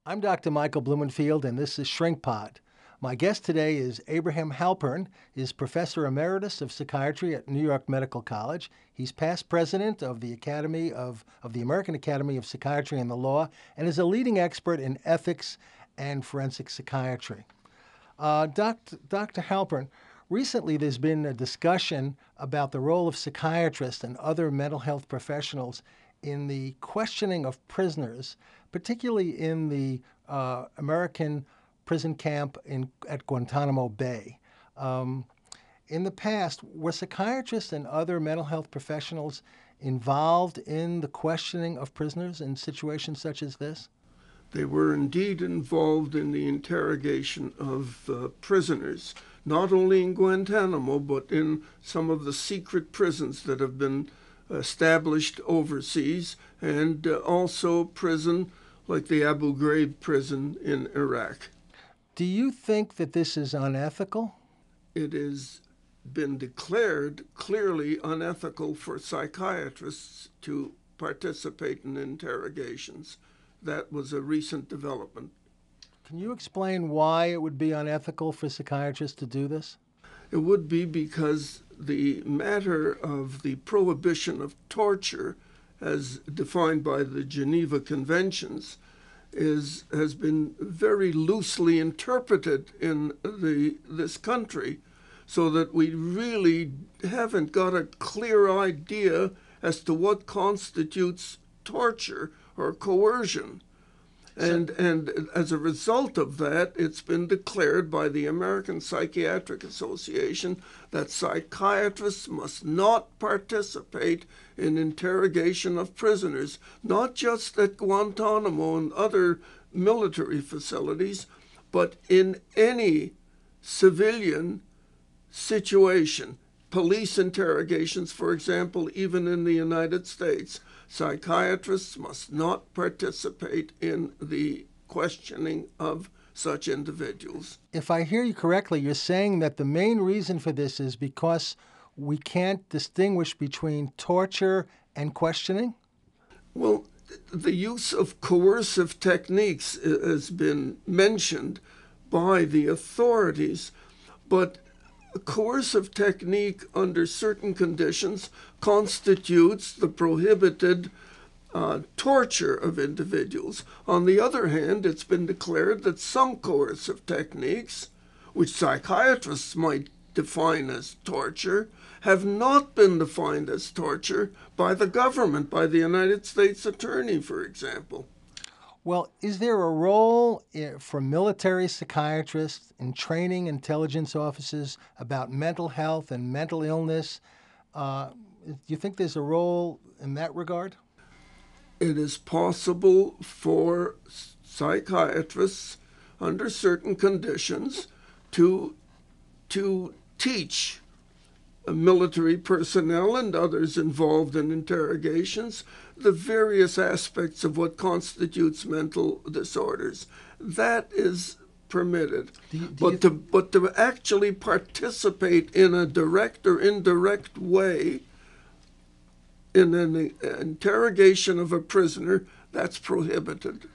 I'm Dr. Michael Blumenfield, and this is Shrinkpod. My guest today is Abraham Halpern. He's Professor Emeritus of Psychiatry at New York Medical College. He's past president of the the American Academy of Psychiatry and the Law, and is a leading expert in ethics and forensic psychiatry. Dr. Halpern, recently there's been a discussion about the role of psychiatrists and other mental health professionals in the questioning of prisoners, particularly in the American prison camp at Guantanamo Bay. In the past, were psychiatrists and other mental health professionals involved in the questioning of prisoners in situations such as this? They were indeed involved in the interrogation of prisoners, not only in Guantanamo, but in some of the secret prisons that have been established overseas, and also prison like the Abu Ghraib prison in Iraq. Do you think that this is unethical? It has been declared clearly unethical for psychiatrists to participate in interrogations. That was a recent development. Can you explain why it would be unethical for psychiatrists to do this? It would be because the matter of the prohibition of torture, as defined by the Geneva Conventions, has been very loosely interpreted in this country, so that we really haven't got a clear idea as to what constitutes torture or coercion. And as a result of that, it's been declared by the American Psychiatric Association that psychiatrists must not participate in interrogation of prisoners, not just at Guantanamo and other military facilities, but in any civilian situation. Police interrogations, for example, even in the United States, psychiatrists must not participate in the questioning of such individuals. If I hear you correctly, you're saying that the main reason for this is because we can't distinguish between torture and questioning? Well, the use of coercive techniques has been mentioned by the authorities, but a coercive technique under certain conditions constitutes the prohibited torture of individuals. On the other hand, it's been declared that some coercive techniques, which psychiatrists might define as torture, have not been defined as torture by the government, by the United States Attorney, for example. Well, is there a role for military psychiatrists in training intelligence officers about mental health and mental illness? Do you think there's a role in that regard? It is possible for psychiatrists, under certain conditions, to teach military personnel and others involved in interrogations the various aspects of what constitutes mental disorders. That is permitted. But to actually participate in a direct or indirect way in an interrogation of a prisoner, that's prohibited.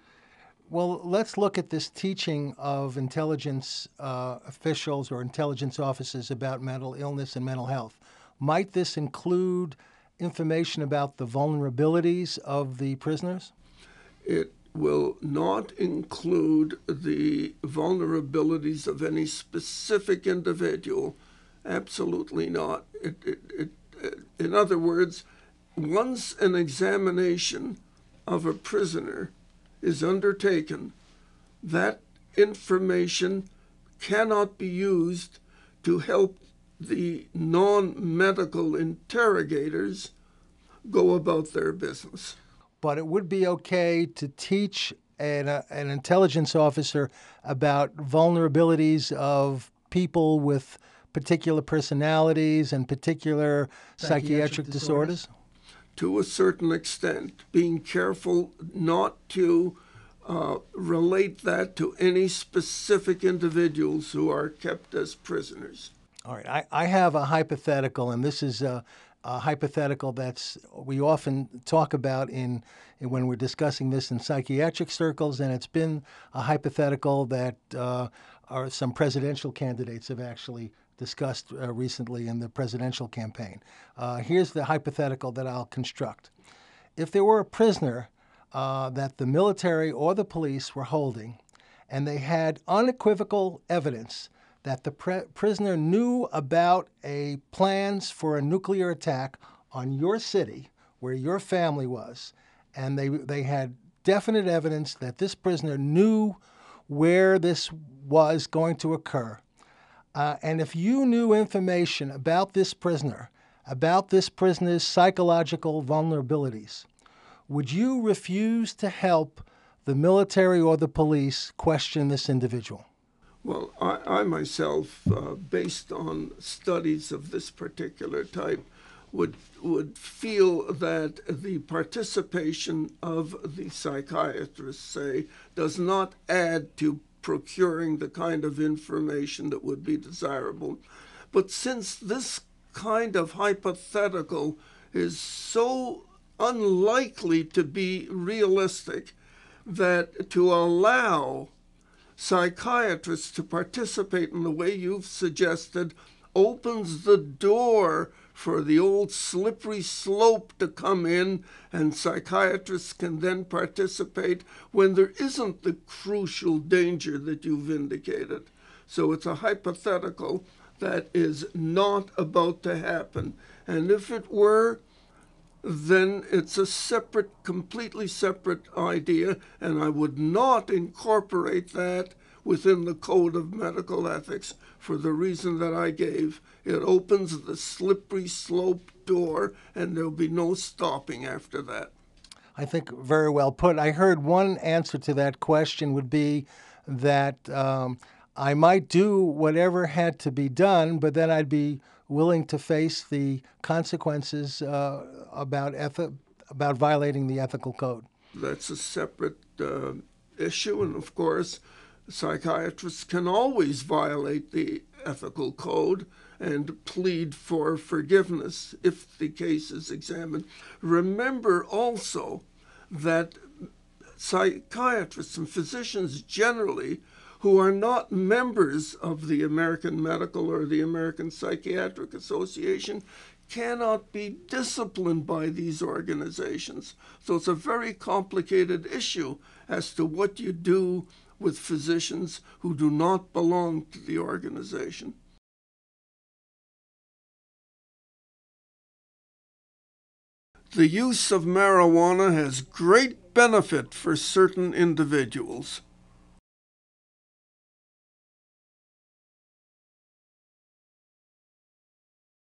Well, let's look at this teaching of intelligence officials or intelligence officers about mental illness and mental health. Might this include information about the vulnerabilities of the prisoners? It will not include the vulnerabilities of any specific individual. Absolutely not. In other words, once an examination of a prisoner is undertaken, that information cannot be used to help the non-medical interrogators go about their business. But it would be okay to teach an intelligence officer about vulnerabilities of people with particular personalities and particular psychiatric disorders? To a certain extent, being careful not to relate that to any specific individuals who are kept as prisoners. All right, I have a hypothetical, and this is a hypothetical we often talk about when we're discussing this in psychiatric circles, and it's been a hypothetical that some presidential candidates have actually discussed recently in the presidential campaign. Here's the hypothetical that I'll construct. If there were a prisoner that the military or the police were holding, and they had unequivocal evidence that the prisoner knew about plans for a nuclear attack on your city, where your family was, and they had definite evidence that this prisoner knew where this was going to occur. And if you knew information about this prisoner's psychological vulnerabilities, would you refuse to help the military or the police question this individual? Well, I myself, based on studies of this particular type, would feel that the participation of the psychiatrist, say, does not add to procuring the kind of information that would be desirable. But since this kind of hypothetical is so unlikely to be realistic, that to allow psychiatrists to participate in the way you've suggested opens the door for the old slippery slope to come in, and psychiatrists can then participate when there isn't the crucial danger that you've indicated. So it's a hypothetical that is not about to happen. And if it were, then it's a completely separate idea, and I would not incorporate that within the Code of Medical Ethics for the reason that I gave. It opens the slippery slope door, and there'll be no stopping after that. I think very well put. I heard one answer to that question would be that I might do whatever had to be done, but then I'd be willing to face the consequences about violating the ethical code. That's a separate issue, and of course, psychiatrists can always violate the ethical code and plead for forgiveness if the case is examined. Remember also that psychiatrists and physicians generally who are not members of the American Medical or the American Psychiatric Association cannot be disciplined by these organizations. So it's a very complicated issue as to what you do with physicians who do not belong to the organization. The use of marijuana has great benefit for certain individuals.